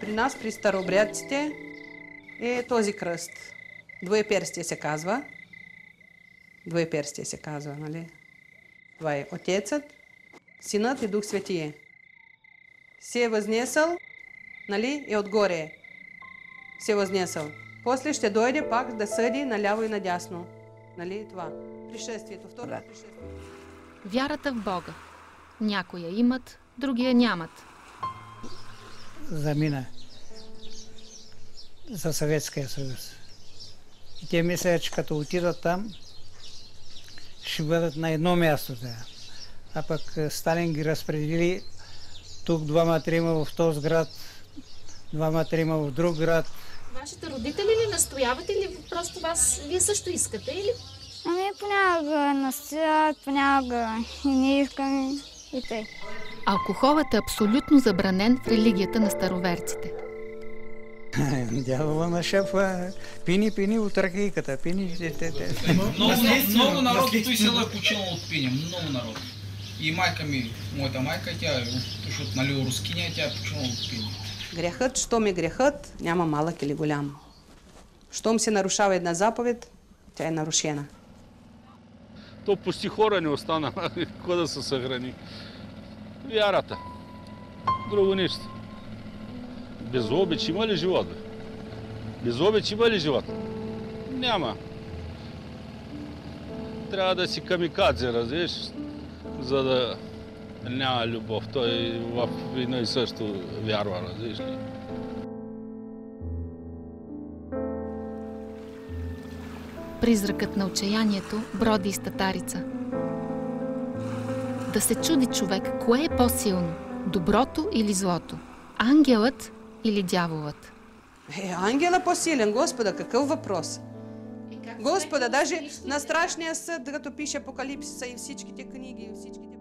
При нас, при старообрядците, е този кръст. Двоеперстие се казва. Двоеперстие се казва, нали? Това е Отецът, Синът и Дух Светие. Се е възнесъл, нали, и отгоре се е възнесъл. После ще дойде пак да съди наляво и надясно. Нали, това. Пришествието, второто пришествие. Вярата в Бога. Някоя имат, другия нямат. Замина за Съветския съюз. И те мислят, че като отидат там, ще бъдат на едно място. А пък Сталин ги разпредели тук двама-трима в този град, двама-трима в друг град. Вашите родители ли настоявате или просто вие също искате или? Ами понякога настояват, понякога и не искаме и тъй. Алкохолът е абсолютно забранен в религията на староверците. Дявола на шефа, пини от ракийката, пини. Много народ в този село е починал от пине, много народ. И майка ми, моята майка, тя е от нали, рускиня, тя е починала от пине. Грехът, щом е грехът, няма малък или голям. Щом се нарушава една заповед, тя е нарушена. То почти хора не остана, какво да се съхрани. Вярата. Друго нищо. Без обич има ли живот? Без обич има ли живот? Няма. Трябва да си камикадзе, разбираш, за да няма любов. Той в едно и също вярва, разбираш ли. Призракът на отчаянието броди из татарица. Да се чуди човек, кое е по-силно? Доброто или злото? Ангелът или дяволът? Ангела по-силен, Господа, какъв въпрос? Господа, даже на страшния съд, като пише Апокалипсиса и всичките книги, всичките